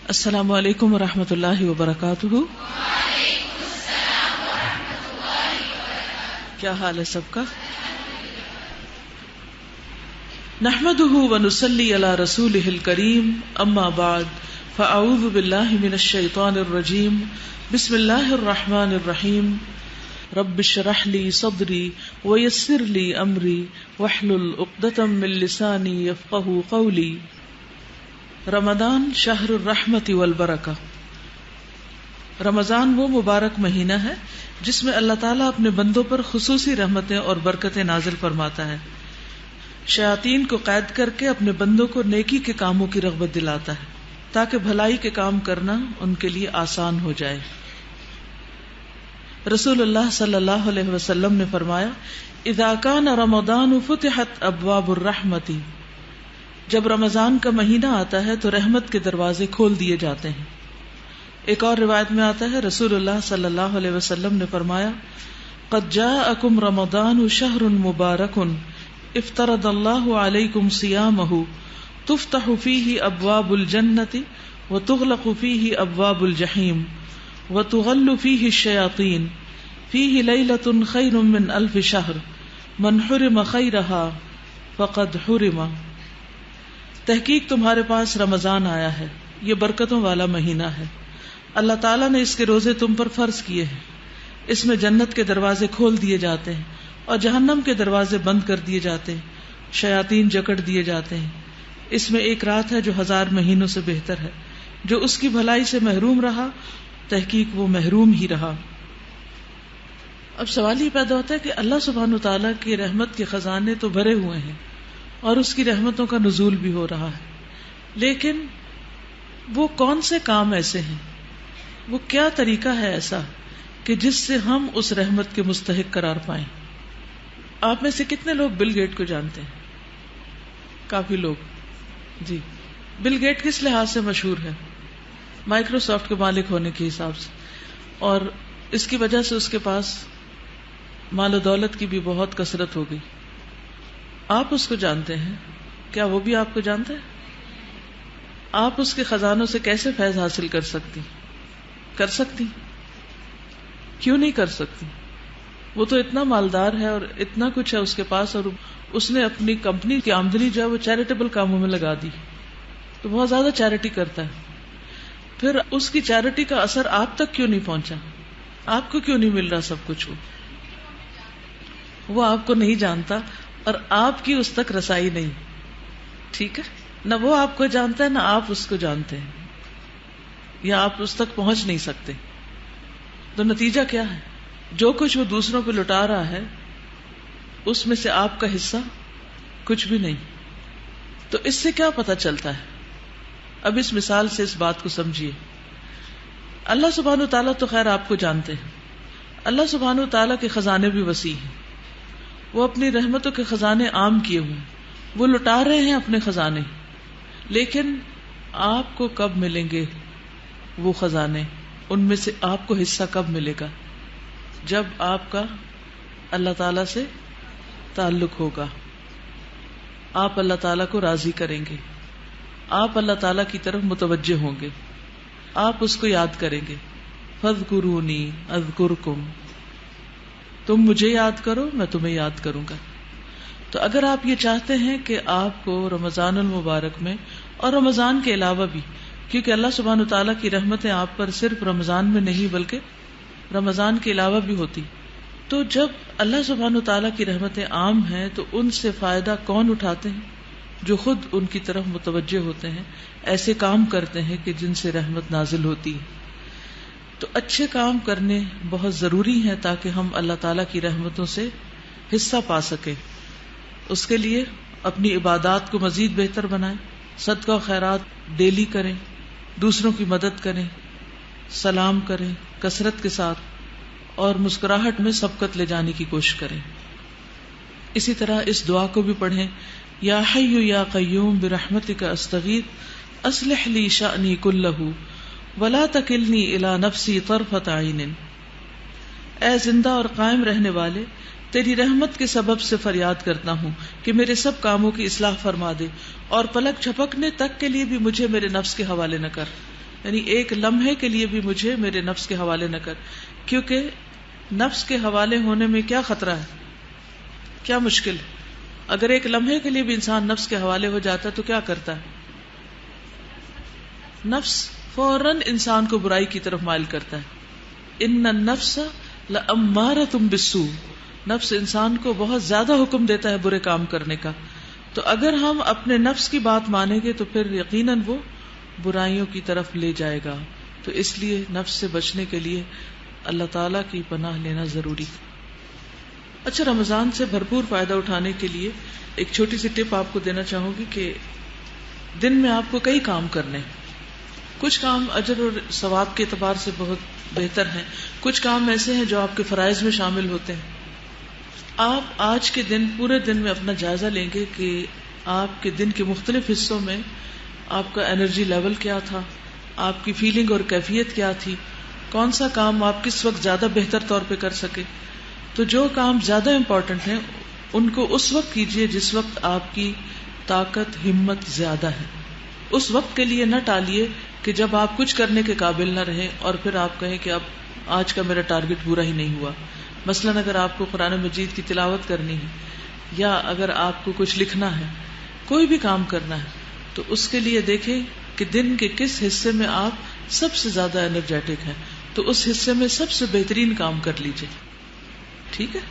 السلام علیکم ورحمۃ اللہ وبرکاتہ۔ کیا حال ہے سب کا؟ نحمده ونصلی علی رسولہ الکریم، اما بعد فاعوذ باللہ من الشیطان الرجیم، بسم اللہ الرحمن الرحیم۔ رب اشرح لی صدری ویسر لی امری واحلل عقدۃ من لسانی یفقهوا قولی۔ رمضان شہر الرحمت والبرکہ، رمضان وہ مبارک مہینہ ہے جس میں اللہ تعالیٰ اپنے بندوں پر خصوصی رحمتیں اور برکتیں نازل فرماتا ہے، شیاطین کو قید کر کے اپنے بندوں کو نیکی کے کاموں کی رغبت دلاتا ہے تاکہ بھلائی کے کام کرنا ان کے لیے آسان ہو جائے۔ رسول اللہ صلی اللہ علیہ وسلم نے فرمایا، اذا کان رمضان فتحت ابواب الرحمت، جب رمضان کا مہینہ آتا ہے تو رحمت کے دروازے کھول دیے جاتے ہیں۔ ایک اور روایت میں آتا ہے، رسول اللہ صلی اللہ علیہ وسلم نے فرمایا، قد جاءکم رمضان شہر مبارک افترض اللہ علیکم صیامہ تفتح فیہ ابواب الجنۃ وتغلق فیہ ابواب الجحیم وتغل فیہ الشیاطین فیہ لیلۃ خیر من الف شہر من حرم خیرہا فقد حرم۔ تحقیق تمہارے پاس رمضان آیا ہے، یہ برکتوں والا مہینہ ہے، اللہ تعالیٰ نے اس کے روزے تم پر فرض کیے ہیں، اس میں جنت کے دروازے کھول دیے جاتے ہیں اور جہنم کے دروازے بند کر دیے جاتے ہیں، شیاطین جکڑ دیے جاتے ہیں۔ اس میں ایک رات ہے جو 1000 مہینوں سے بہتر ہے، جو اس کی بھلائی سے محروم رہا تحقیق وہ محروم ہی رہا۔ اب سوال یہ پیدا ہوتا ہے کہ اللہ سبحانہ وتعالیٰ کی رحمت کے خزانے تو بھرے ہوئے ہیں اور اس کی رحمتوں کا نزول بھی ہو رہا ہے، لیکن وہ کون سے کام ایسے ہیں، وہ کیا طریقہ ہے ایسا کہ جس سے ہم اس رحمت کے مستحق قرار پائیں؟ آپ میں سے کتنے لوگ بل گیٹ کو جانتے ہیں؟ کافی لوگ۔ جی، بل گیٹ کس لحاظ سے مشہور ہے؟ مائکروسافٹ کے مالک ہونے کے حساب سے، اور اس کی وجہ سے اس کے پاس مال و دولت کی بھی بہت کثرت ہو گئی۔ آپ اس کو جانتے ہیں، کیا وہ بھی آپ کو جانتا ہے؟ آپ اس کے خزانوں سے کیسے فیض حاصل کر سکتی؟ کیوں نہیں کر سکتی؟ وہ تو اتنا مالدار ہے اور اتنا کچھ ہے اس کے پاس، اور اس نے اپنی کمپنی کی آمدنی جو ہے وہ چیریٹیبل کاموں میں لگا دی، تو بہت زیادہ چیریٹی کرتا ہے۔ پھر اس کی چیریٹی کا اثر آپ تک کیوں نہیں پہنچا؟ آپ کو کیوں نہیں مل رہا سب کچھ؟ وہ آپ کو نہیں جانتا اور آپ کی اس تک رسائی نہیں، ٹھیک ہے؟ نہ وہ آپ کو جانتا ہے نہ آپ اس کو جانتے ہیں، یا آپ اس تک پہنچ نہیں سکتے۔ تو نتیجہ کیا ہے؟ جو کچھ وہ دوسروں پہ لٹا رہا ہے اس میں سے آپ کا حصہ کچھ بھی نہیں۔ تو اس سے کیا پتہ چلتا ہے؟ اب اس مثال سے اس بات کو سمجھیے۔ اللہ سبحانہ تعالیٰ تو خیر آپ کو جانتے ہیں، اللہ سبحانہ تعالیٰ کے خزانے بھی وسیع ہیں، وہ اپنی رحمتوں کے خزانے عام کیے ہوئے ہیں، وہ لٹا رہے ہیں اپنے خزانے، لیکن آپ کو کب ملیں گے وہ خزانے؟ ان میں سے آپ کو حصہ کب ملے گا؟ جب آپ کا اللہ تعالی سے تعلق ہوگا، آپ اللہ تعالیٰ کو راضی کریں گے، آپ اللہ تعالیٰ کی طرف متوجہ ہوں گے، آپ اس کو یاد کریں گے۔ فاذکرونی اذکرکم، تم مجھے یاد کرو میں تمہیں یاد کروں گا۔ تو اگر آپ یہ چاہتے ہیں کہ آپ کو رمضان المبارک میں اور رمضان کے علاوہ بھی، کیونکہ اللہ سبحانہ تعالیٰ کی رحمتیں آپ پر صرف رمضان میں نہیں بلکہ رمضان کے علاوہ بھی ہوتی، تو جب اللہ سبحانہ تعالیٰ کی رحمتیں عام ہیں تو ان سے فائدہ کون اٹھاتے ہیں؟ جو خود ان کی طرف متوجہ ہوتے ہیں، ایسے کام کرتے ہیں کہ جن سے رحمت نازل ہوتی ہے۔ تو اچھے کام کرنے بہت ضروری ہیں تاکہ ہم اللہ تعالیٰ کی رحمتوں سے حصہ پا سکیں۔ اس کے لیے اپنی عبادات کو مزید بہتر بنائیں، صدقہ و خیرات ڈیلی کریں، دوسروں کی مدد کریں، سلام کریں کثرت کے ساتھ، اور مسکراہٹ میں سبقت لے جانے کی کوشش کریں۔ اسی طرح اس دعا کو بھی پڑھیں، یا حی یا قیوم برحمتک استغیث اصلح لی شأنی کلہ ولا تکلنی الی نفسی طرفۃ عین۔ اے زندہ اور قائم رہنے والے، تیری رحمت کے سبب سے فریاد کرتا ہوں کہ میرے سب کاموں کی اصلاح فرما دے، اور پلک جھپکنے تک کے لیے بھی مجھے میرے نفس کے حوالے نہ کر۔ یعنی ایک لمحے کے لیے بھی مجھے میرے نفس کے حوالے نہ کر، کیونکہ نفس کے حوالے ہونے میں کیا خطرہ ہے، کیا مشکل ہے؟ اگر ایک لمحے کے لیے بھی انسان نفس کے حوالے ہو جاتا ہے تو کیا کرتا ہے؟ نفس فوراً انسان کو برائی کی طرف مائل کرتا ہے. ان النفس لامارۃ بالسوء، نفس انسان کو بہت زیادہ حکم دیتا ہے برے کام کرنے کا. تو اگر ہم اپنے نفس کی بات مانیں گے تو پھر یقیناً وہ برائیوں کی طرف لے جائے گا. تو اس لیے نفس سے بچنے کے لیے اللہ تعالیٰ کی پناہ لینا ضروری. اچھا، رمضان سے بھرپور فائدہ اٹھانے کے لیے ایک چھوٹی سی ٹپ آپ کو دینا چاہوں گی کہ دن میں آپ کو کئی کام کرنے ہیں. کچھ کام اجر اور ثواب کے اعتبار سے بہت بہتر ہیں، کچھ کام ایسے ہیں جو آپ کے فرائض میں شامل ہوتے ہیں. آپ آج کے دن پورے دن میں اپنا جائزہ لیں گے کہ آپ کے دن کے مختلف حصوں میں آپ کا انرجی لیول کیا تھا، آپ کی فیلنگ اور کیفیت کیا تھی، کون سا کام آپ کس وقت زیادہ بہتر طور پہ کر سکے. تو جو کام زیادہ امپورٹنٹ ہیں ان کو اس وقت کیجئے جس وقت آپ کی طاقت ہمت زیادہ ہے. اس وقت کے لیے نہ ٹالیے کہ جب آپ کچھ کرنے کے قابل نہ رہیں اور پھر آپ کہیں کہ اب آج کا میرا ٹارگٹ پورا ہی نہیں ہوا. مثلاً اگر آپ کو قرآن مجید کی تلاوت کرنی ہے یا اگر آپ کو کچھ لکھنا ہے، کوئی بھی کام کرنا ہے، تو اس کے لیے دیکھیں کہ دن کے کس حصے میں آپ سب سے زیادہ انرجیٹک ہیں، تو اس حصے میں سب سے بہترین کام کر لیجئے. ٹھیک ہے؟